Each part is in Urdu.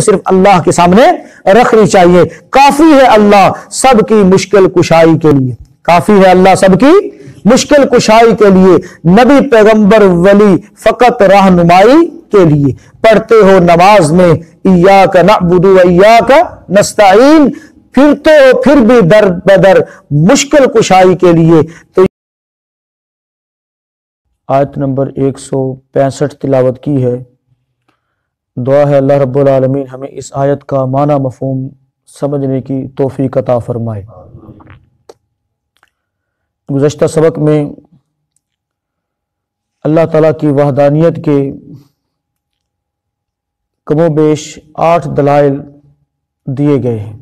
صرف اللہ کے سامنے رکھنی چاہیے۔ کافی ہے اللہ سب کی مشکل کشائی کے لیے، کافی ہے اللہ سب کی مشکل کشائی کے لیے، نبی پیغمبر ولی فقط رہنمائی کے لیے۔ پڑھتے ہو نماز میں ایاک نعبد و ایاک نستعین، پھرتے ہو پھر بھی در بدر مشکل کشائی کے لیے۔ تو آیت نمبر 165 تلاوت کی ہے۔ دعا ہے اللہ رب العالمین ہمیں اس آیت کا معنی مفہوم سمجھنے کی توفیق عطا فرمائے۔ گزشتہ سبق میں اللہ تعالیٰ کی وحدانیت کے کم و بیش 8 دلائل دیے گئے ہیں۔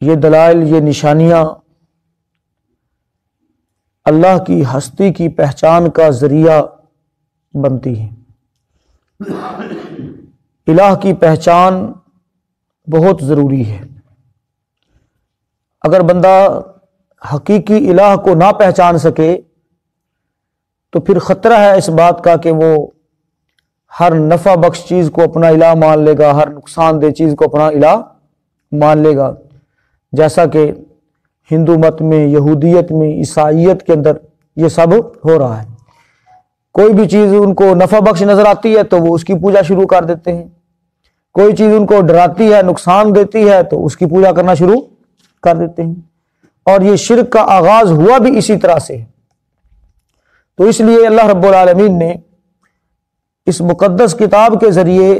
یہ دلائل، یہ نشانیاں اللہ کی ہستی کی پہچان کا ذریعہ بنتی ہیں۔ الہ کی پہچان بہت ضروری ہے۔ اگر بندہ حقیقی الہ کو نہ پہچان سکے تو پھر خطرہ ہے اس بات کا کہ وہ ہر نفع بخش چیز کو اپنا الہ مان لے گا، ہر نقصان دہ چیز کو اپنا الہ مان لے گا، جیسا کہ ہندو مت میں، یہودیت میں، عیسائیت کے اندر یہ سب ہو رہا ہے۔ کوئی بھی چیز ان کو نفع بخش نظر آتی ہے تو وہ اس کی پوجا شروع کر دیتے ہیں، کوئی چیز ان کو ڈراتی ہے، نقصان دیتی ہے تو اس کی پوجا کرنا شروع کر دیتے ہیں۔ اور یہ شرک کا آغاز ہوا بھی اسی طرح سے ہے۔ تو اس لیے اللہ رب العالمین نے اس مقدس کتاب کے ذریعے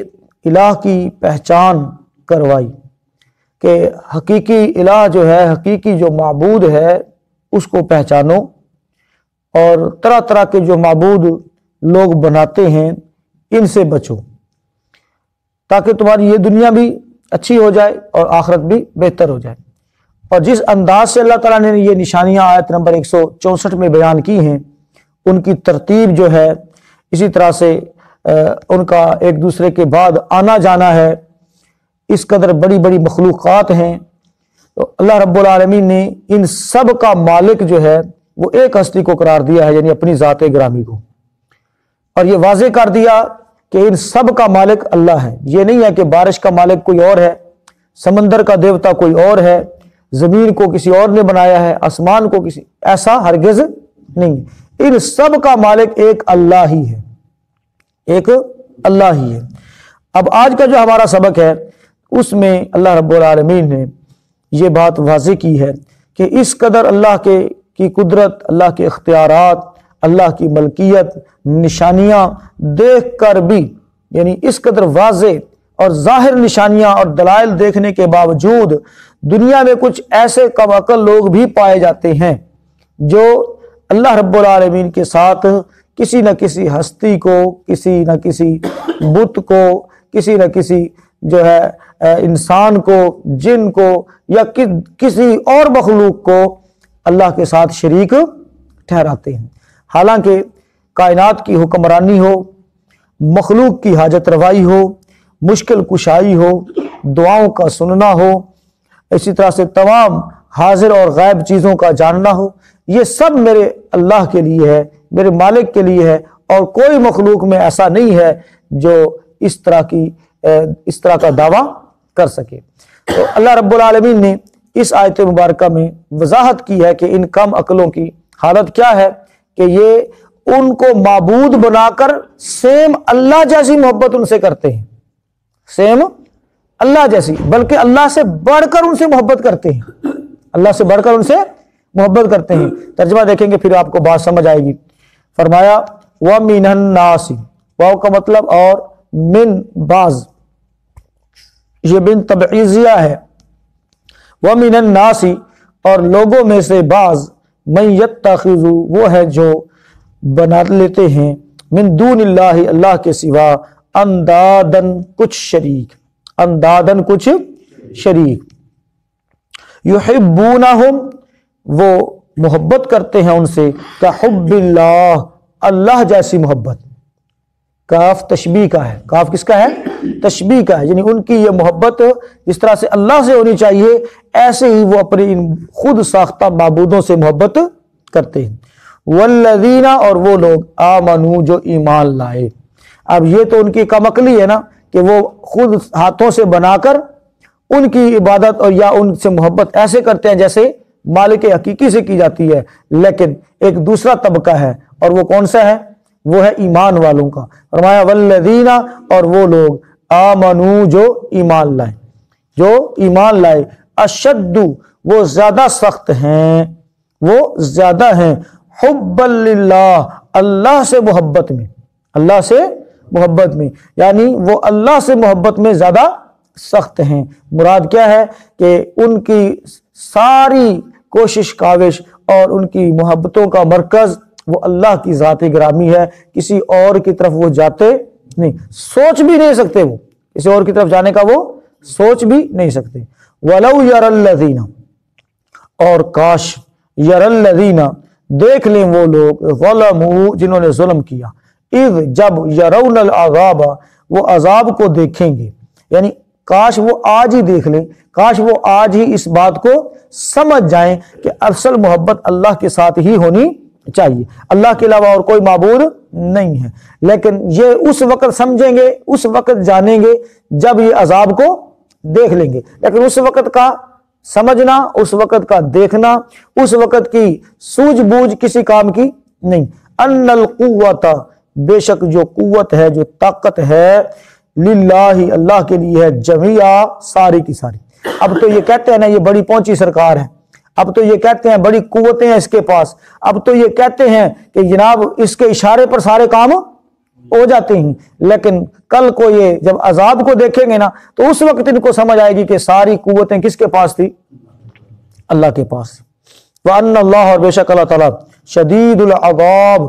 الہ کی پہچان کروائی کہ حقیقی الہ جو ہے، حقیقی جو معبود ہے اس کو پہچانو، اور طرح طرح کے جو معبود لوگ بناتے ہیں ان سے بچو، تاکہ تمہاری یہ دنیا بھی اچھی ہو جائے اور آخرت بھی بہتر ہو جائے۔ اور جس انداز سے اللہ تعالیٰ نے یہ نشانیاں آیت نمبر 164 میں بیان کی ہیں، ان کی ترتیب جو ہے اسی طرح سے ان کا ایک دوسرے کے بعد آنا جانا ہے، اس قدر بڑی بڑی مخلوقات ہیں۔ تو اللہ رب العالمین نے ان سب کا مالک جو ہے وہ ایک ہستی کو قرار دیا ہے، یعنی اپنی ذات گرامی کو، اور یہ واضح کر دیا کہ ان سب کا مالک اللہ ہے۔ یہ نہیں ہے کہ بارش کا مالک کوئی اور ہے، سمندر کا دیوتا کوئی اور ہے، زمین کو کسی اور نے بنایا ہے، آسمان کو کسی، ایسا ہرگز نہیں۔ ان سب کا مالک ایک اللہ ہی ہے، ایک اللہ ہی ہے۔ اب آج کا جو ہمارا سبق ہے اس میں اللہ رب العالمین نے یہ بات واضح کی ہے کہ اس قدر اللہ کی قدرت، اللہ کے اختیارات، اللہ کی ملکیت، نشانیاں دیکھ کر بھی، یعنی اس قدر واضح اور ظاہر نشانیاں اور دلائل دیکھنے کے باوجود دنیا میں کچھ ایسے کم عقل لوگ بھی پائے جاتے ہیں جو اللہ رب العالمین کے ساتھ کسی نہ کسی ہستی کو، کسی نہ کسی بت کو، کسی نہ کسی جو ہے انسان کو، جن کو، یا کسی اور مخلوق کو اللہ کے ساتھ شریک ٹھہراتے ہیں، حالانکہ کائنات کی حکمرانی ہو، مخلوق کی حاجت روائی ہو، مشکل کشائی ہو، دعاؤں کا سننا ہو، اسی طرح سے تمام حاضر اور غائب چیزوں کا جاننا ہو، یہ سب میرے اللہ کے لیے ہے، میرے مالک کے لیے ہے، اور کوئی مخلوق میں ایسا نہیں ہے جو اس طرح کا دعویٰ کر سکے۔ تو اللہ رب العالمین نے اس آیت مبارکہ میں وضاحت کی ہے کہ ان کم عقلوں کی حالت کیا ہے، کہ یہ ان کو معبود بنا کر سیم اللہ جیسی محبت ان سے کرتے ہیں، سیم اللہ جیسی، بلکہ اللہ سے بڑھ کر ان سے محبت کرتے ہیں، اللہ سے بڑھ کر ان سے محبت کرتے ہیں۔ ترجمہ دیکھیں گے پھر آپ کو بات سمجھ آئے گی۔ فرمایا وَمِنَ النَّاسِ، واو کا مطلب اور من بعض، یہ بن تبعیضیہ ہے۔ وَمِنَ النَّاسِ، اور لوگوں میں سے بعض، من یتخذ، وہ ہے جو بنا لیتے ہیں، من دون اللہ، اللہ کے سوا، اندادن، کچھ شریک، اندادن، کچھ شریک، یحبونہم، وہ محبت کرتے ہیں ان سے، کحب اللہ، اللہ جیسی محبت۔ کاف تشبیہ کا ہے، کاف کس کا ہے؟ تشبیہ کا ہے، یعنی ان کی یہ محبت جس طرح سے اللہ سے ہونی چاہیے ایسے ہی وہ اپنے ان خود ساختہ معبودوں سے محبت کرتے ہیں۔ والذین، اور وہ لوگ، آمنو، جو ایمان لائے۔ اب یہ تو ان کی کم عقلی ہے نا کہ وہ خود ہاتھوں سے بنا کر ان کی عبادت اور یا ان سے محبت ایسے کرتے ہیں جیسے مالک حقیقی سے کی جاتی ہے. لیکن ایک دوسرا طبقہ ہے اور وہ کون سا ہے؟ وہ ہے ایمان والوں کا. فرمایا والذین، اور وہ لوگ آمنو جو ایمان لائے، جو ایمان لائے، اشد وہ زیادہ سخت ہیں، وہ زیادہ ہیں، حبا للہ اللہ سے محبت میں، اللہ سے محبت میں، یعنی وہ اللہ سے محبت میں زیادہ سخت ہیں. مراد کیا ہے کہ ان کی ساری کوشش کاوش اور ان کی محبتوں کا مرکز وہ اللہ کی ذات گرامی ہے، کسی اور کی طرف وہ جاتے نہیں، سوچ بھی نہیں سکتے، وہ کسی اور کی طرف جانے کا وہ سوچ بھی نہیں سکتے. وَلَوْ يَرَ الَّذِينَ، اور کاش، یر الذین دیکھ لیں وہ لوگ، ظلموا جنہوں نے ظلم کیا، اذ جب، یرون العذاب وہ عذاب کو دیکھیں گے، یعنی کاش وہ آج ہی دیکھ لیں، کاش وہ آج ہی اس بات کو سمجھ جائیں کہ اصل محبت اللہ کے ساتھ ہی ہونی چاہیے، اللہ کے علاوہ اور کوئی معبود نہیں ہے. لیکن یہ اس وقت سمجھیں گے، اس وقت جانیں گے جب یہ عذاب کو دیکھ لیں گے. لیکن اس وقت کا سمجھنا، اس وقت کا دیکھنا، اس وقت کی سوجھ بوجھ کسی کام کی نہیں. ان القوت، بے شک جو قوت ہے، جو طاقت ہے، للہ اللہ کے لیے ہے، جمیعا ساری کی ساری. اب تو یہ کہتے ہیں نا یہ بڑی پہنچی سرکار ہے، اب تو یہ کہتے ہیں بڑی قوتیں ہیں اس کے پاس، اب تو یہ کہتے ہیں کہ جناب اس کے اشارے پر سارے کام ہو جاتے ہیں. لیکن کل کو یہ جب عذاب کو دیکھیں گے نا تو اس وقت ان کو سمجھ آئے گی کہ ساری قوتیں کس کے پاس تھی؟ اللہ کے پاس. وَأَنَّ اللَّهَ، اور بے شک اللہ تعالیٰ، شدید العذاب،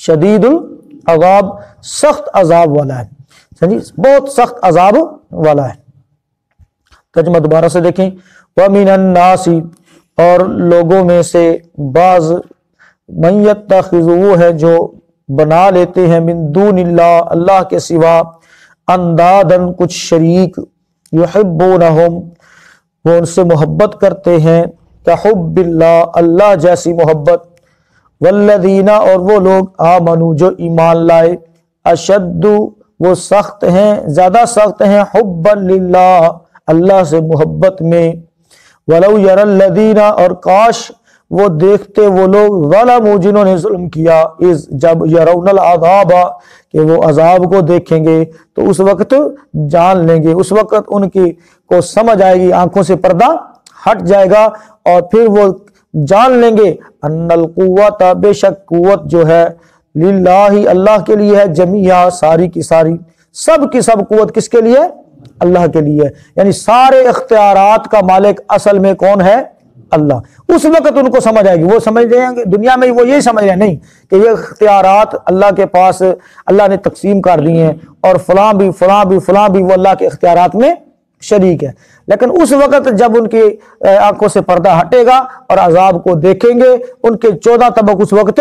شدید العذاب سخت عذاب والا ہے، بہت سخت عذاب والا ہے. ترجمہ دوبارہ سے دیکھیں. وَمِنَ النَّاسِ، اور لوگوں میں سے بعض، مَن يَتَّخِذُ وہ ہے جو بنا لیتے ہیں، من دون اللہ اللہ کے سوا، اندادن کچھ شریک، یحبونہم وہ ان سے محبت کرتے ہیں، کحب اللہ اللہ جیسی محبت، والذین اور وہ لوگ آمنو جو ایمان لائے، اشد وہ سخت ہیں، زیادہ سخت ہیں، حبا للہ اللہ سے محبت میں. ولو یر الذین اور کاش وہ دیکھتے وہ لوگ، ظلموا جنہوں نے ظلم کیا، اس جب یرون العذاب کہ وہ عذاب کو دیکھیں گے تو اس وقت جان لیں گے، اس وقت ان کی کو سمجھ آئے گی، آنکھوں سے پردہ ہٹ جائے گا اور پھر وہ جان لیں گے ان القوت بے شک قوت جو ہے، للہ اللہ کے لیے ہے، جمیعا ساری کی ساری، سب کی سب قوت کس کے لیے؟ اللہ کے لیے. یعنی سارے اختیارات کا مالک اصل میں کون ہے؟ اللہ. اس وقت ان کو سمجھ آئے گی، وہ سمجھ جائیں گے دنیا میں وہ یہی سمجھ رہے ہیں نہیں کہ یہ اختیارات اللہ کے پاس اللہ نے تقسیم کر دی ہیں اور فلاں بھی فلاں بھی فلاں بھی وہ اللہ کے اختیارات میں شریک ہے. لیکن اس وقت جب ان کی آنکھوں سے پردہ ہٹے گا اور عذاب کو دیکھیں گے، ان کے 14 طبق اس وقت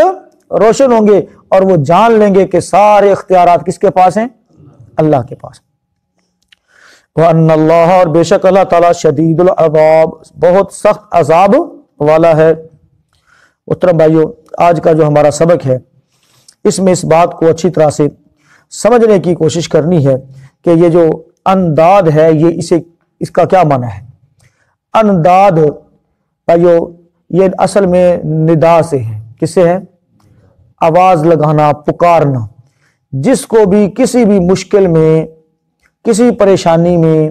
روشن ہوں گے اور وہ جان لیں گے کہ سارے اختیارات کس کے پاس ہیں؟ اللہ کے پاس. وَأَنَّ اللَّهَ اور بے شک اللہ تعالیٰ شدید العذاب بہت سخت عذاب والا ہے. محترم بھائیو، آج کا جو ہمارا سبق ہے اس میں اس بات کو اچھی طرح سے سمجھنے کی کوشش کرنی ہے کہ یہ جو انداد ہے یہ اس کا کیا معنی ہے. انداد بھائیو یہ اصل میں ندا سے ہے. کس سے ہے؟ آواز لگانا، پکارنا. جس کو بھی کسی بھی مشکل میں، کسی پریشانی میں،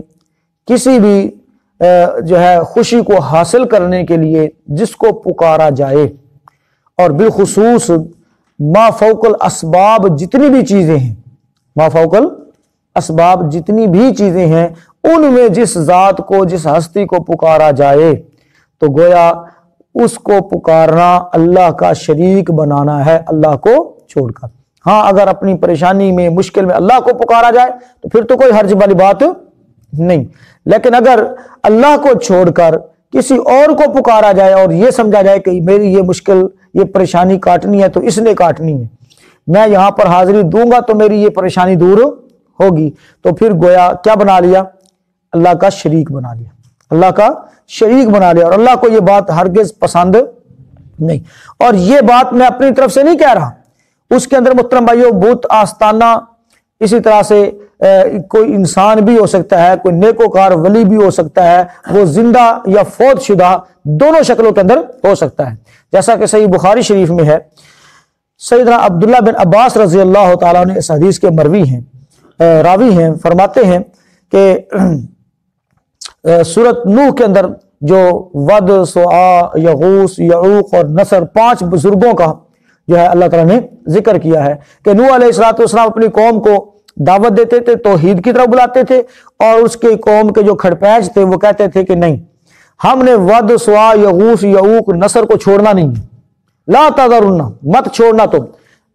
کسی بھی جو ہے خوشی کو حاصل کرنے کے لیے جس کو پکارا جائے، اور بالخصوص ما فوق الاسباب جتنی بھی چیزیں ہیں، ما فوق الاسباب جتنی بھی چیزیں ہیں ان میں جس ذات کو، جس ہستی کو پکارا جائے تو گویا اس کو پکارنا اللہ کا شریک بنانا ہے، اللہ کو چھوڑ کر. ہاں اگر اپنی پریشانی میں، مشکل میں اللہ کو پکارا جائے تو پھر تو کوئی حرج والی بات نہیں. لیکن اگر اللہ کو چھوڑ کر کسی اور کو پکارا جائے اور یہ سمجھا جائے کہ میری یہ مشکل، یہ پریشانی کاٹنی ہے تو اس نے کاٹنی ہے، میں یہاں پر حاضری دوں گا تو میری یہ پریشانی دور ہوگی، تو پھر گویا کیا بنا لیا؟ اللہ کا شریک بنا لیا، اللہ کا شریک بنا لیا. اور اللہ کو یہ بات ہرگز پسند نہیں. اور یہ بات میں اپنی طرف سے نہیں کہہ رہا، اس کے اندر محترم بھائیو بت آستانہ اسی طرح سے کوئی انسان بھی ہو سکتا ہے، کوئی نیکوکار ولی بھی ہو سکتا ہے، وہ زندہ یا فوت شدہ دونوں شکلوں کے اندر ہو سکتا ہے، جیسا کہ صحیح بخاری شریف میں ہے۔ سیدنا عبداللہ بن عباس رضی اللہ تعالیٰ عنہ اس حدیث کے راوی ہیں، فرماتے ہیں کہ سورۃ نوح کے اندر جو ود، سواع، یغوث، یعوق اور نصر 5 بزرگوں کا جو ہے اللہ تعالیٰ نے ذکر کیا ہے کہ نوح علیہ السلام اپنی قوم کو دعوت دیتے تھے، توحید کی طرف بلاتے تھے، اور اس کے قوم کے جو کھڑپیچ تھے وہ کہتے تھے کہ نہیں، ہم نے ود، سواع، یغوث، یعوق، نصر کو چھوڑنا نہیں ہے، لا تذرن، مت چھوڑنا، تم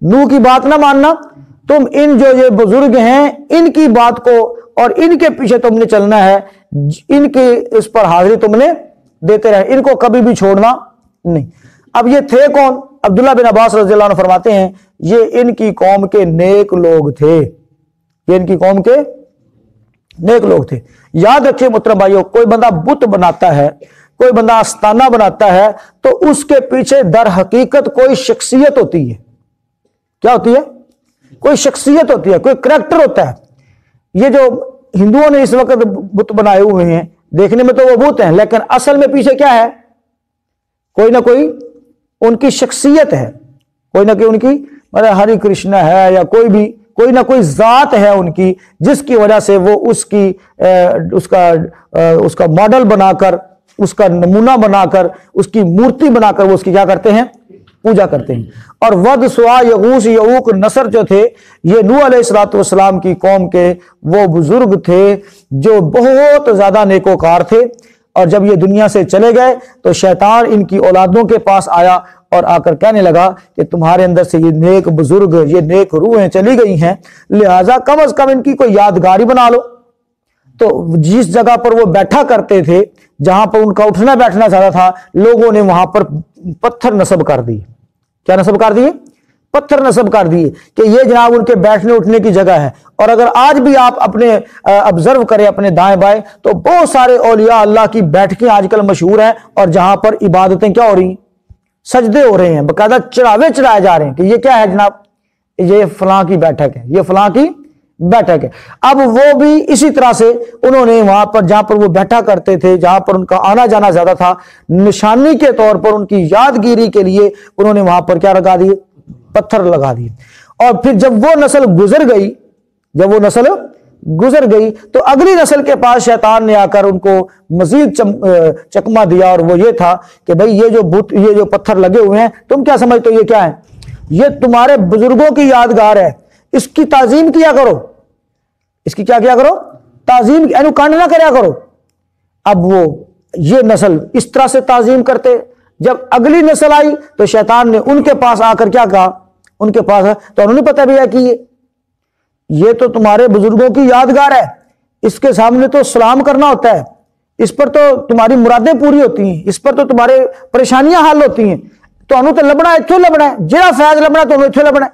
نوح کی بات نہ ماننا، تم ان جو یہ بزرگ ہیں ان کی بات کو اور ان کے پیچھے تم نے چلنا ہے، ان کی اس پر حاضری تم نے دیتے رہے، ان کو کبھی بھی چھوڑنا نہیں۔ اب یہ تھے کون؟ عبداللہ بن عباس رضی اللہ عنہ فرماتے ہیں یہ ان کی قوم کے نیک لوگ تھے، یہ ان کی قوم کے نیک لوگ تھے۔ یاد رکھیے محترم بھائیو، کوئی بندہ بت بناتا ہے، کوئی بندہ آستانہ بناتا ہے، تو اس کے پیچھے در حقیقت کوئی شخصیت ہوتی ہے۔ کیا ہوتی ہے؟ کوئی شخصیت ہوتی ہے، کوئی کریکٹر ہوتا ہے۔ یہ جو ہندوؤں نے اس وقت بت بنائے ہوئے ہیں، دیکھنے میں تو وہ بت ہیں، لیکن اصل میں پیچھے کیا ہے؟ کوئی نہ کوئی ان کی شخصیت ہے، کوئی نہ کوئی ان کی ہری کرشنا ہے، یا کوئی نہ کوئی ذات ہے ان کی، جس کی وجہ سے وہ اس کا ماڈل بنا کر، اس کا نمونہ بنا کر، اس کی مورتی بنا کر وہ اس کی کیا کرتے ہیں؟ پوجا کرتے ہیں۔ اور ود، سواع، یغوث، یعوق، نصر جو تھے، یہ نوح علیہ السلام کی قوم کے وہ بزرگ تھے جو بہت زیادہ نیکوکار تھے، اور جب یہ دنیا سے چلے گئے تو شیطان ان کی اولادوں کے پاس آیا اور آ کر کہنے لگا کہ تمہارے اندر سے یہ نیک بزرگ، یہ نیک روحیں چلی گئی ہیں، لہٰذا کم از کم ان کی کوئی یادگاری بنا لو۔ تو جس جگہ پر وہ بیٹھا کرتے تھے، جہاں پر ان کا اٹھنا بیٹھنا زیادہ تھا، لوگوں نے وہاں پر پتھر نصب کر دیے۔ کیا نصب کر دیے؟ پتھر نصب کر دیے کہ یہ جناب ان کے بیٹھنے اٹھنے کی جگہ ہے۔ اور اگر آج بھی آپ اپنے آبزرو کریں اپنے دائیں بائیں، تو بہت سارے اولیاء اللہ کی بیٹھکیں آج کل مشہور ہیں، اور جہاں پر عبادتیں کیا ہو رہی ہیں؟ سجدے ہو رہے ہیں، باقاعدہ چڑھاوے چڑھائے جا رہے ہیں کہ یہ کیا ہے جناب؟ یہ فلاں کی بیٹھک ہے، یہ فلاں کی بیٹھک ہے۔ اب وہ بھی اسی طرح سے انہوں نے وہاں پر جہاں پر وہ بیٹھا کرتے تھے، جہاں پر ان کا آنا جانا زیادہ تھا، نشانی کے طور پر ان کی یادگیری کے لیے انہوں نے وہاں پر کیا لگا دیے؟ پتھر لگا دیے۔ اور پھر جب وہ نسل گزر گئی تو اگلی نسل کے پاس شیطان نے آ کر ان کو مزید چکما دیا، اور وہ یہ تھا کہ بھئی یہ جو پتھر لگے ہوئے ہیں، تم کیا سمجھتے ہو یہ کیا ہے؟ یہ تمہارے بزرگوں کی یادگار ہے، اس کی تعظیم کیا کرو، اس کی کیا کرو؟ تعظیم، اینو کانڈ نہ کریا کرو۔ اب وہ یہ نسل اس طرح سے تعظیم کرتے، جب اگلی نسل آئی تو شیطان نے ان کے پاس آ کر کیا کہا؟ ان کے پاس تو انہوں نے پتہ بھی ہے کہ یہ تو تمہارے بزرگوں کی یادگار ہے، اس کے سامنے تو سلام کرنا ہوتا ہے، اس پر تو تمہاری مرادیں پوری ہوتی ہیں، اس پر تو تمہارے پریشانیاں حل ہوتی ہیں، تو انہوں تو لبنا اتھے لبنا ہے، جڑا فیض لبنا تو انہوں اتھے لبنا ہے۔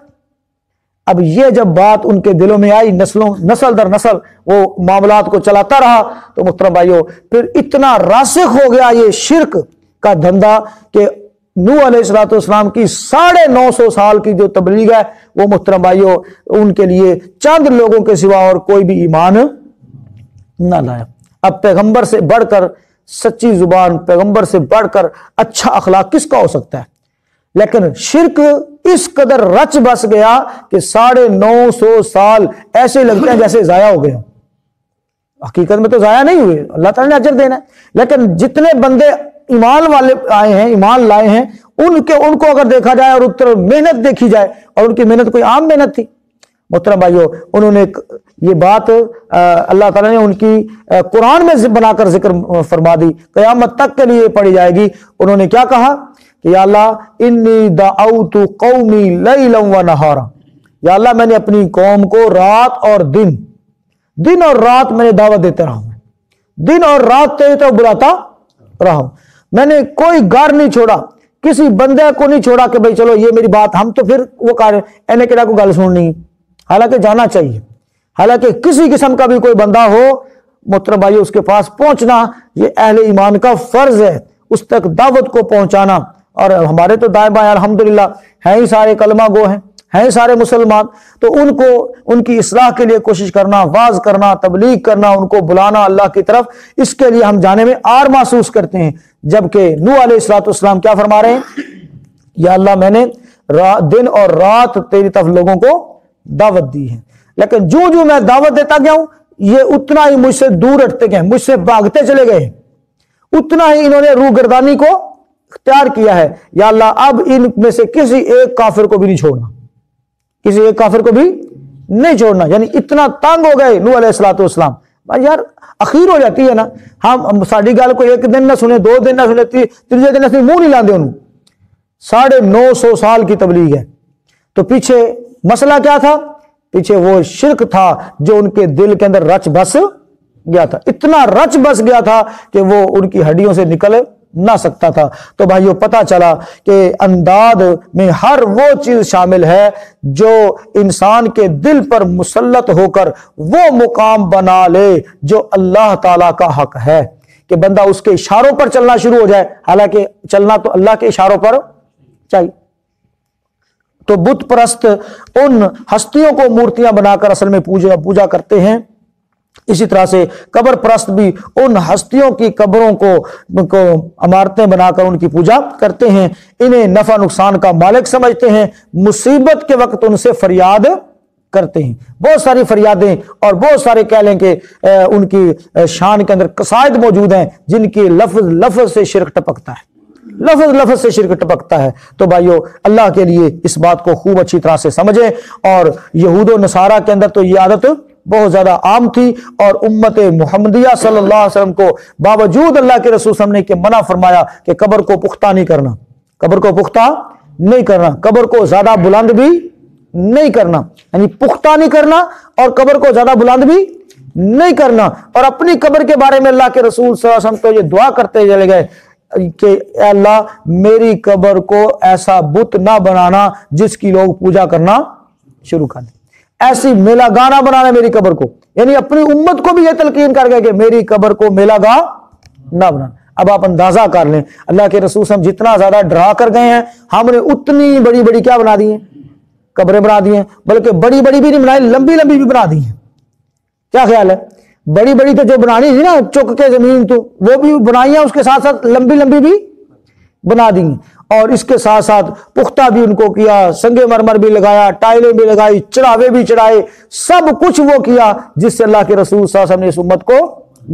اب یہ جب بات ان کے دلوں میں آئی، نسل در نسل وہ معاملات کو چلاتا رہا، تو محترم بھائیو پھر اتنا راسخ ہو گیا یہ شرک کا دھندا کہ نوح علیہ السلام کی 950 سال کی جو تبلیغ ہے، وہ محترم بھائیو ان کے لیے چند لوگوں کے سوا اور کوئی بھی ایمان نہ لایا۔ اب پیغمبر سے بڑھ کر سچی زبان، پیغمبر سے بڑھ کر اچھا اخلاق کس کا ہو سکتا ہے؟ لیکن شرک اس قدر رچ بس گیا کہ 950 سال ایسے لگتے ہیں جیسے ضائع ہو گئے۔ حقیقت میں تو ضائع نہیں ہوئے، اللہ تعالیٰ نے اجر دینا ہے، لیکن جتنے بندے ایمان والے آئے ہیں، ایمان لائے ہیں، ان کو اگر دیکھا جائے اور اتر محنت دیکھی جائے، اور ان کی محنت کوئی عام محنت تھی؟ محترم بھائیو، انہوں نے یہ بات اللہ تعالیٰ نے ان کی قرآن میں بنا کر ذکر فرما دی، قیامت تک کے لیے پڑھی جائے گی۔ انہوں نے کیا کہا کہ یا اللہ انی دعوت قومی لیلا و نہارا، یا اللہ میں نے اپنی قوم کو رات اور دن اور رات میں نے دعوت دیتا رہا ہوں، دن اور رات تیری طرف بلاتا رہا ہوں، میں نے کوئی گھر نہیں چھوڑا، کسی بندے کو نہیں چھوڑا کہ بھئی چلو یہ میری بات، ہم تو پھر وہ کہہ رہے ہیں انہیں کہنا کو گل سننی، حالانکہ جانا چاہیے، حالانکہ کسی قسم کا بھی کوئی بندہ ہو محترم بھائی، اس کے پاس پہنچنا یہ اہل ایمان کا فرض ہے، اس تک دعوت کو پہنچانا۔ اور ہمارے تو دائیں بائیں الحمدللہ ہیں ہی سارے کلمہ گو ہیں، ہیں سارے مسلمان، تو ان کو ان کی اصلاح کے لیے کوشش کرنا، واعظ کرنا، تبلیغ کرنا، ان کو بلانا اللہ کی طرف، اس کے لیے ہم جانے میں آر محسوس کرتے ہیں۔ جبکہ نوح علیہ الصلوۃ والسلام کیا فرما رہے ہیں؟ یا اللہ میں نے دن اور رات تیری طرف لوگوں کو دعوت دی ہے، لیکن جو جو میں دعوت دیتا گیا ہوں یہ اتنا ہی مجھ سے دور ہٹتے گئے، مجھ سے بھاگتے چلے گئے، اتنا ہی انہوں نے روگردانی کو اختیار کیا ہے۔ یا اللہ اب ان میں سے کسی ایک کافر کو بھی نہیں چھوڑنا، کسی ایک کافر کو بھی نہیں چھوڑنا۔ یعنی اتنا تنگ ہو گئے نوح علیہ الصلوۃ والسلام۔ یار اخیر ہو جاتی ہے نا، ہم ساری گل کو ایک دن نہ سنے، 2 دن نہ سنے، تیسرے دن اسی منہ نہیں لاندے انہوں۔ 950 سال کی تبلیغ ہے، تو پیچھے مسئلہ کیا تھا؟ پیچھے وہ شرک تھا جو ان کے دل کے اندر رچ بس گیا تھا، اتنا رچ بس گیا تھا کہ وہ ان کی ہڈیوں سے نکل نہ سکتا تھا۔ تو بھائیو پتہ چلا کہ انداد میں ہر وہ چیز شامل ہے جو انسان کے دل پر مسلط ہو کر وہ مقام بنا لے جو اللہ تعالیٰ کا حق ہے، کہ بندہ اس کے اشاروں پر چلنا شروع ہو جائے، حالانکہ چلنا تو اللہ کے اشاروں پر چاہیے۔ تو بت پرست ان ہستیوں کو مورتیاں بنا کر اصل میں پوجا کرتے ہیں، اسی طرح سے قبر پرست بھی ان ہستیوں کی قبروں کو عمارتیں بنا کر ان کی پوجا کرتے ہیں، انہیں نفع نقصان کا مالک سمجھتے ہیں، مصیبت کے وقت ان سے فریاد کرتے ہیں۔ بہت ساری فریادیں اور بہت سارے کہہ لیں کہ ان کی شان کے اندر قصائد موجود ہیں جن کی لفظ سے شرک ٹپکتا ہے، لفظ سے شرک ٹپکتا ہے۔ تو بھائیو اللہ کے لیے اس بات کو خوب اچھی طرح سے سمجھیں۔ اور یہود و نصارہ کے اندر تو یہ عادت بہت زیادہ عام تھی، اور امت محمدیہ صلی اللہ علیہ وسلم کو باوجود اللہ کے رسول صلی اللہ علیہ وسلم نے کہ منع فرمایا کہ قبر کو پختہ نہیں کرنا، قبر کو پختہ نہیں کرنا، قبر کو زیادہ بلند بھی نہیں کرنا، یعنی پختہ نہیں کرنا اور قبر کو زیادہ بلند بھی نہیں کرنا۔ اور اپنی قبر کے بارے میں اللہ کے رسول صلی اللہ علیہ وسلم تو یہ دعا کرتے چلے گئے کہ اے اللہ میری قبر کو ایسا بت نہ بنانا جس کی لوگ پوجا کرنا شروع کر دیں، ایسی میلہ گاہ نہ بنانا میری قبر کو، یعنی اپنی امت کو بھی یہ تلقین کر گئے کہ میری قبر کو میلہ گاہ نہ بنانا۔ اب آپ اندازہ کر لیں اللہ کے رسول صلی اللہ علیہ وسلم جتنا زیادہ ڈرا کر گئے ہیں، ہم نے اتنی بڑی بڑی کیا بنا دی ہیں؟ قبریں بنا دی ہیں، بلکہ بڑی بڑی بھی نہیں بنائی، لمبی لمبی بھی بنا دی ہیں۔ کیا خیال ہے؟ بڑی بڑی تو جو بنانی تھی نا چک کے زمین تو وہ بھی بنائی ہیں، اس کے ساتھ ساتھ لمبی لمبی بھی بنا دی ہیں، اور اس کے ساتھ ساتھ پختہ بھی ان کو کیا، سنگ مرمر بھی لگایا، ٹائلیں بھی لگائی، چڑھاوے بھی چڑھائے، سب کچھ وہ کیا جس سے اللہ کے رسول صلی اللہ علیہ وسلم نے اس امت کو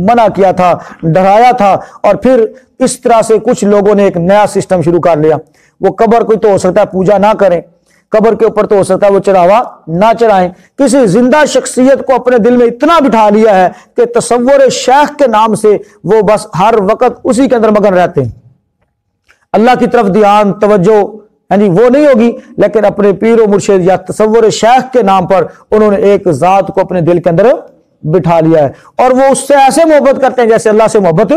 منع کیا تھا، ڈرایا تھا۔ اور پھر اس طرح سے کچھ لوگوں نے ایک نیا سسٹم شروع کر لیا، وہ قبر کو تو ہو سکتا ہے پوجا نہ کریں، قبر کے اوپر تو ہو سکتا ہے وہ چڑھاوا نہ چڑھائیں، کسی زندہ شخصیت کو اپنے دل میں اتنا بٹھا لیا ہے کہ تصور شیخ کے نام سے وہ بس ہر وقت اسی کے اندر مگن رہتے ہیں، اللہ کی طرف دھیان توجہ یعنی وہ نہیں ہوگی، لیکن اپنے پیر و مرشد یا تصور شیخ کے نام پر انہوں نے ایک ذات کو اپنے دل کے اندر بٹھا لیا ہے، اور وہ اس سے ایسے محبت کرتے ہیں جیسے اللہ سے محبت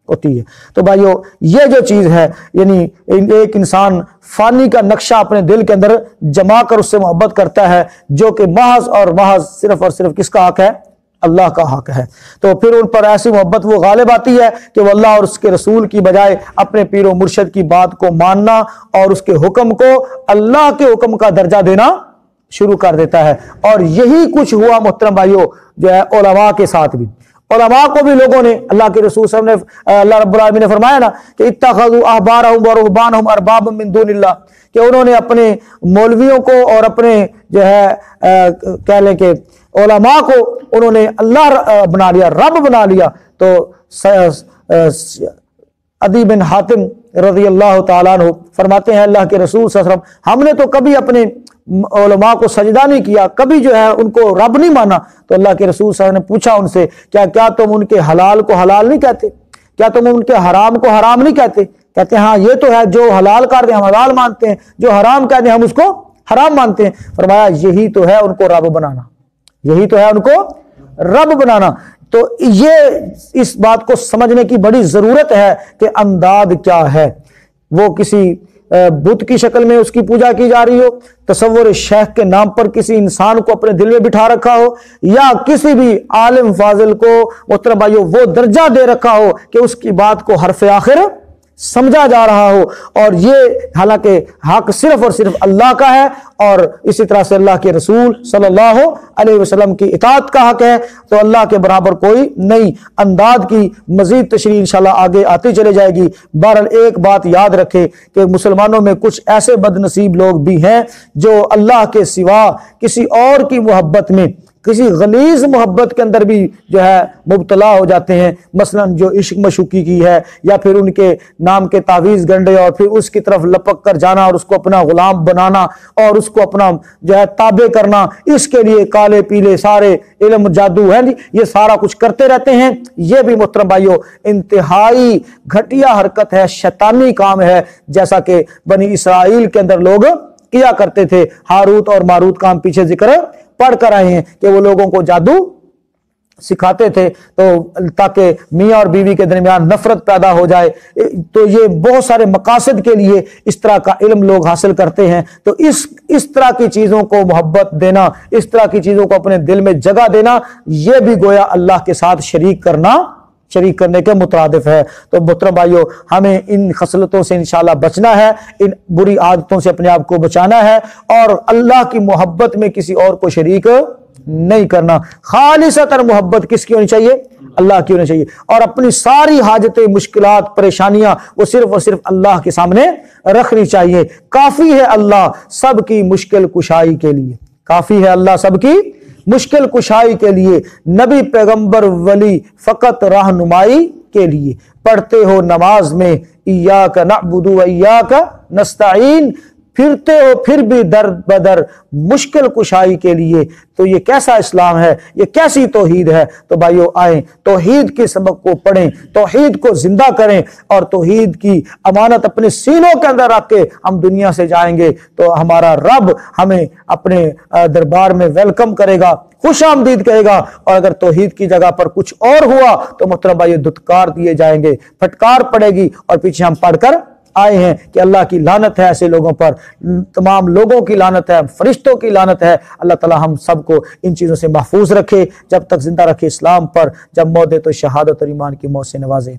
ہوتی ہے۔ تو بھائیو یہ جو چیز ہے، یعنی ایک انسان فانی کا نقشہ اپنے دل کے اندر جما کر اس سے محبت کرتا ہے، جو کہ محض اور محض صرف اور صرف کس کا حق ہے؟ اللہ کا حق ہے۔ تو پھر ان پر ایسی محبت وہ غالب آتی ہے کہ وہ اللہ اور اس کے رسول کی بجائے اپنے پیر و مرشد کی بات کو ماننا اور اس کے حکم کو اللہ کے حکم کا درجہ دینا شروع کر دیتا ہے۔ اور یہی کچھ ہوا محترم بھائیو جو ہے علماء کے ساتھ بھی، علماء کو بھی لوگوں نے اللہ کے رسول صلی اللہ علیہ وسلم نے اللہ رب العالمین نے فرمایا نا کہ اتخذوا احبارهم ورهبانهم اربابا من دون اللہ، کہ انہوں نے اپنے مولویوں کو اور اپنے جو ہے کہہ لیں کہ علماء کو انہوں نے اللہ بنا لیا، رب بنا لیا۔ تو عدی بن حاتم رضی اللہ تعالیٰ عنہ فرماتے ہیں اللہ کے رسول صلی اللہ علیہ وسلم ہم نے تو کبھی اپنے علماء کو سجدہ نہیں کیا، کبھی جو ہے ان کو رب نہیں مانا۔ تو اللہ کے رسول صلی اللہ علیہ وسلم نے پوچھا ان سے کیا تم ان کے حلال کو حلال نہیں کہتے؟ کیا تم ان کے حرام کو حرام نہیں کہتے؟ کہتے ہیں ہاں یہ تو ہے، جو حلال کر دیں ہم حلال مانتے ہیں، جو حرام کہہ دیں ہم اس کو حرام مانتے ہیں۔ فرمایا یہی تو ہے ان کو رب بنانا، یہی تو ہے ان کو رب بنانا۔ تو یہ اس بات کو سمجھنے کی بڑی ضرورت ہے کہ انداد کیا ہے، وہ کسی بت کی شکل میں اس کی پوجا کی جا رہی ہو، تصور شیخ کے نام پر کسی انسان کو اپنے دل میں بٹھا رکھا ہو، یا کسی بھی عالم فاضل کو محترم بھائیو وہ درجہ دے رکھا ہو کہ اس کی بات کو حرف آخر سمجھا جا رہا ہو، اور یہ حالانکہ حق صرف اور صرف اللہ کا ہے، اور اسی طرح سے اللہ کے رسول صلی اللہ علیہ وسلم کی اطاعت کا حق ہے، تو اللہ کے برابر کوئی نہیں۔ انداد کی مزید تشریح انشاءاللہ آگے آتی چلے جائے گی۔ بہرحال ایک بات یاد رکھے کہ مسلمانوں میں کچھ ایسے بد نصیب لوگ بھی ہیں جو اللہ کے سوا کسی اور کی محبت میں، کسی غلیظ محبت کے اندر بھی جو ہے مبتلا ہو جاتے ہیں، مثلا جو عشق مشوقی کی ہے، یا پھر ان کے نام کے تعویذ گنڈے اور پھر اس کی طرف لپک کر جانا اور اس کو اپنا غلام بنانا اور اس کو اپنا جو ہے تابع کرنا، اس کے لیے کالے پیلے سارے علم جادو ہے، یہ سارا کچھ کرتے رہتے ہیں۔ یہ بھی محترم بھائیو انتہائی گھٹیا حرکت ہے، شیطانی کام ہے، جیسا کہ بنی اسرائیل کے اندر لوگ کیا کرتے تھے۔ ہاروت اور ماروت کا ہم پیچھے ذکر پڑھ کر آئے ہیں کہ وہ لوگوں کو جادو سکھاتے تھے تو تاکہ میاں اور بیوی کے درمیان نفرت پیدا ہو جائے، تو یہ بہت سارے مقاصد کے لیے اس طرح کا علم لوگ حاصل کرتے ہیں۔ تو اس طرح کی چیزوں کو محبت دینا، اس طرح کی چیزوں کو اپنے دل میں جگہ دینا، یہ بھی گویا اللہ کے ساتھ شریک کرنے کے مترادف ہے۔ تو محترم بھائیو، ہمیں ان خصلتوں سے انشاءاللہ بچنا ہے، ان بری عادتوں سے اپنے آپ کو بچانا ہے، اور اللہ کی محبت میں کسی اور کو شریک نہیں کرنا۔ خالصتاً محبت کس کی ہونی چاہیے؟ اللہ کی ہونی چاہیے، اور اپنی ساری حاجتیں، مشکلات، پریشانیاں وہ صرف اور صرف اللہ کے سامنے رکھنی چاہیے۔ کافی ہے اللہ سب کی مشکل کشائی کے لیے، کافی ہے اللہ سب کی مشکل کشائی کے لیے، نبی پیغمبر ولی فقط رہنمائی کے لیے۔ پڑھتے ہو نماز میں ایاک نعبد و ایاک نستعین، پھرتے ہو پھر بھی در بدر مشکل کشائی کے لیے، تو یہ کیسا اسلام ہے، یہ کیسی توحید ہے؟ تو بھائیو آئیں توحید کے سبق کو پڑھیں، توحید کو زندہ کریں، اور توحید کی امانت اپنے سینوں کے اندر رکھ کے ہم دنیا سے جائیں گے تو ہمارا رب ہمیں اپنے دربار میں ویلکم کرے گا، خوش آمدید کہے گا۔ اور اگر توحید کی جگہ پر کچھ اور ہوا تو محترم بھائیو دھتکار دیے جائیں گے، پھٹکار پڑے گی، اور پیچھے ہم پڑھ کر آئے ہیں کہ اللہ کی لعنت ہے ایسے لوگوں پر، تمام لوگوں کی لعنت ہے، فرشتوں کی لعنت ہے۔ اللہ تعالی ہم سب کو ان چیزوں سے محفوظ رکھے، جب تک زندہ رکھے اسلام پر، جب موت دے تو شہادت اور ایمان کی موت سے نوازے۔